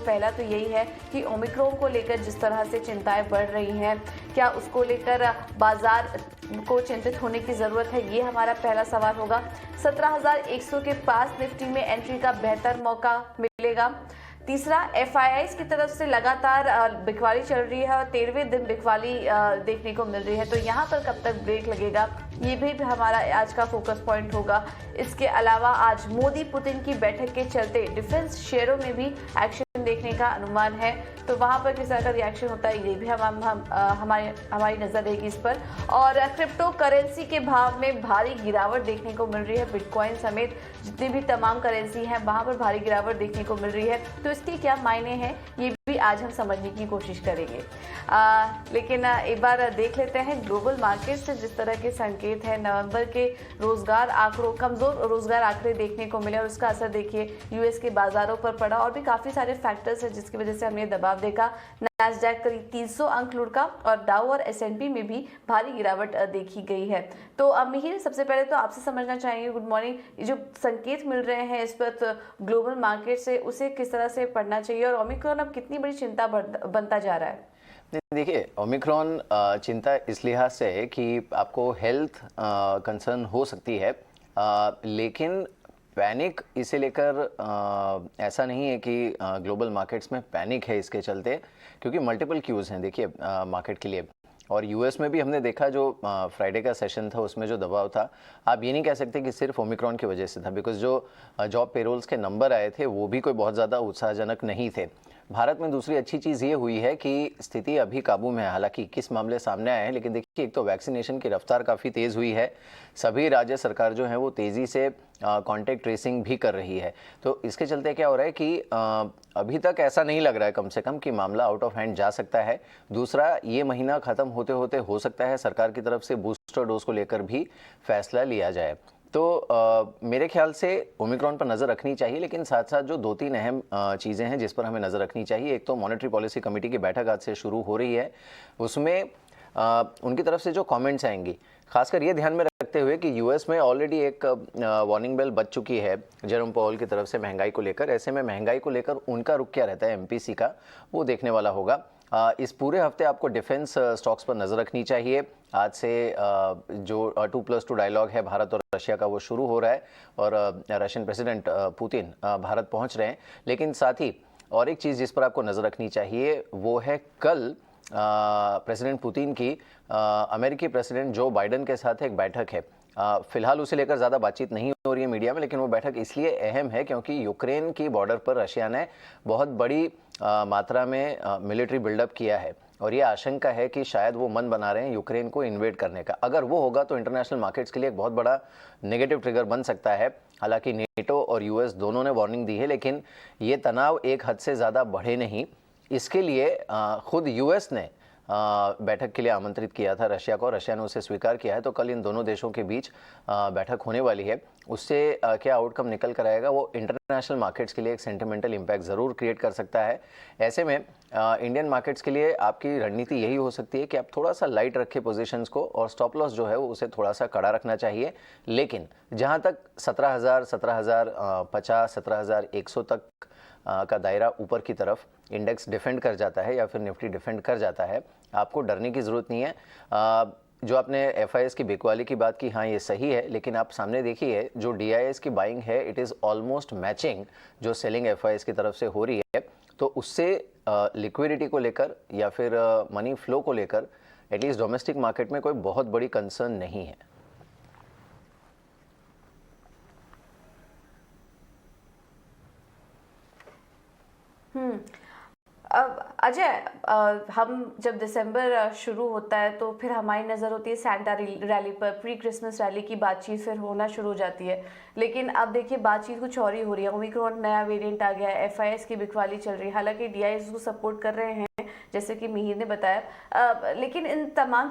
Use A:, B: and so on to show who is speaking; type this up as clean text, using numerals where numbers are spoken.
A: पहला तो यही है कि ओमिक्रॉन को लेकर जिस तरह से चिंताएं बढ़ रही हैं, क्या उसको लेकर बाजार को चिंतित होने की जरूरत है, ये हमारा पहला सवाल होगा। 17,100 के पास निफ्टी में एंट्री का बेहतर मौका मिलेगा। तीसरा, एफआईआईज की तरफ से लगातार बिकवाली चल रही है और 13वें दिन बिकवाली देखने को मिल रही है, तो यहाँ पर कब तक ब्रेक लगेगा, ये भी हमारा आज का फोकस पॉइंट होगा। इसके अलावा आज मोदी पुतिन की बैठक के चलते डिफेंस शेयरों में भी एक्शन देखने का अनुमान है, तो वहां पर किस तरह का रिएक्शन होता है ये भी हमारी नजर रहेगी इस पर। और क्रिप्टो करेंसी के भाव में भारी गिरावट देखने को मिल रही है, बिटकॉइन समेत जितनी भी तमाम करेंसी हैं वहां पर भारी गिरावट देखने को मिल रही है, तो इसके क्या मायने हैं ये भी आज हम समझने की कोशिश करेंगे। लेकिन एक बार देख लेते हैं ग्लोबल मार्केट से जिस तरह के संकेत हैं। नवंबर के रोजगार आंकड़ों, कमजोर रोजगार आंकड़े देखने को मिले और उसका असर देखिए यूएस के बाजारों पर पड़ा, और भी काफी सारे फैक्टर्स हैं जिसकी वजह से हमने दबाव देखा। नैस्डैक करीब 300 अंक लुढ़का और डाउ और एसएनपी में भी भारी गिरावट देखी गई है। तो मिहिर, सबसे पहले तो आपसे समझना चाहेंगे, गुड मॉर्निंग, ये जो संकेत मिल रहे हैं इस वक्त ग्लोबल मार्केट से, उसे किस तरह से पढ़ना चाहिए और ओमिक्रॉन अब कितनी बड़ी चिंता बनता जा रहा है?
B: देखिए, ओमिक्रॉन चिंता इस लिहाज से है कि आपको हेल्थ कंसर्न हो सकती है, लेकिन पैनिक इसे लेकर ऐसा नहीं है कि ग्लोबल मार्केट्स में पैनिक है इसके चलते, क्योंकि मल्टीपल क्यूज़ हैं देखिए मार्केट के लिए। और यूएस में भी हमने देखा जो फ्राइडे का सेशन था उसमें जो दबाव था, आप ये नहीं कह सकते कि सिर्फ ओमिक्रॉन की वजह से था, बिकॉज जो जॉब पेरोल्स के नंबर आए थे वो भी कोई बहुत ज़्यादा उत्साहजनक नहीं थे। भारत में दूसरी अच्छी चीज़ ये हुई है कि स्थिति अभी काबू में है, हालांकि 21 मामले सामने आए हैं, लेकिन देखिए एक तो वैक्सीनेशन की रफ्तार काफ़ी तेज़ हुई है, सभी राज्य सरकार जो है वो तेज़ी से कॉन्टैक्ट ट्रेसिंग भी कर रही है। तो इसके चलते क्या हो रहा है कि अभी तक ऐसा नहीं लग रहा है कम से कम कि मामला आउट ऑफ हैंड जा सकता है। दूसरा, ये महीना ख़त्म होते होते हो सकता है सरकार की तरफ से बूस्टर डोज को लेकर भी फैसला लिया जाए। तो मेरे ख्याल से ओमिक्रॉन पर नज़र रखनी चाहिए, लेकिन साथ साथ जो 2-3 अहम चीज़ें हैं जिस पर हमें नज़र रखनी चाहिए। एक तो मॉनेटरी पॉलिसी कमेटी की बैठक आज से शुरू हो रही है, उसमें उनकी तरफ से जो कमेंट्स आएंगी, खासकर ये ध्यान में रखते हुए कि यूएस में ऑलरेडी एक वार्निंग बेल बज चुकी है जेरोम पावेल की तरफ से महंगाई को लेकर। ऐसे में महंगाई को लेकर उनका रुख क्या रहता है एमपीसी का, वो देखने वाला होगा। इस पूरे हफ्ते आपको डिफेंस स्टॉक्स पर नज़र रखनी चाहिए। आज से जो 2+2 डायलॉग है भारत और रशिया का, वो शुरू हो रहा है और रशियन प्रेसिडेंट पुतिन भारत पहुंच रहे हैं। लेकिन साथ ही और एक चीज़ जिस पर आपको नज़र रखनी चाहिए वो है कल प्रेसिडेंट पुतिन की अमेरिकी प्रेसिडेंट जो बाइडन के साथ एक बैठक है। फिलहाल उसे लेकर ज़्यादा बातचीत नहीं हो रही है मीडिया में, लेकिन वो बैठक इसलिए अहम है क्योंकि यूक्रेन की बॉर्डर पर रशिया ने बहुत बड़ी मात्रा में मिलिट्री बिल्डअप किया है और ये आशंका है कि शायद वो मन बना रहे हैं यूक्रेन को इन्वेड करने का। अगर वो होगा तो इंटरनेशनल मार्केट्स के लिए एक बहुत बड़ा नेगेटिव ट्रिगर बन सकता है। हालांकि नेटो और यूएस दोनों ने वार्निंग दी है, लेकिन ये तनाव एक हद से ज़्यादा बढ़े नहीं, इसके लिए खुद यूएस ने बैठक के लिए आमंत्रित किया था रशिया को, रशिया ने उसे स्वीकार किया है। तो कल इन दोनों देशों के बीच बैठक होने वाली है। उससे क्या आउटकम निकल कर आएगा वो इंटरनेशनल मार्केट्स के लिए एक सेंटिमेंटल इम्पैक्ट ज़रूर क्रिएट कर सकता है। ऐसे में इंडियन मार्केट्स के लिए आपकी रणनीति यही हो सकती है कि आप थोड़ा सा लाइट रखें पोजीशंस को और स्टॉप लॉस जो है वो उसे थोड़ा सा कड़ा रखना चाहिए। लेकिन जहाँ तक 17,000, 17,050, 17,100 तक का दायरा ऊपर की तरफ इंडेक्स डिफेंड कर जाता है या फिर निफ्टी डिफेंड कर जाता है, आपको डरने की ज़रूरत नहीं है। जो आपने एफआईएस की बिकवाली की बात की, हाँ ये सही है, लेकिन आप सामने देखिए जो डीआईएस की बाइंग है इट इज़ ऑलमोस्ट मैचिंग जो सेलिंग एफआईएस की तरफ से हो रही है। तो उससे लिक्विडिटी को लेकर या फिर मनी फ्लो को लेकर एटलीस्ट डोमेस्टिक मार्केट में कोई बहुत बड़ी कंसर्न नहीं है।
A: अब अजय, हम जब दिसंबर शुरू होता है तो फिर हमारी नज़र होती है सैंटा रैली पर, प्री क्रिसमस रैली की बातचीत फिर होना शुरू हो जाती है। लेकिन अब देखिए बातचीत कुछ और ही हो रही है। ओमिक्रॉन नया वेरिएंट आ गया है, एफआईएस की बिकवाली चल रही है, हालांकि डीआईएस को सपोर्ट कर रहे हैं जैसे कि मिहिर ने बताया, लेकिन इन तमाम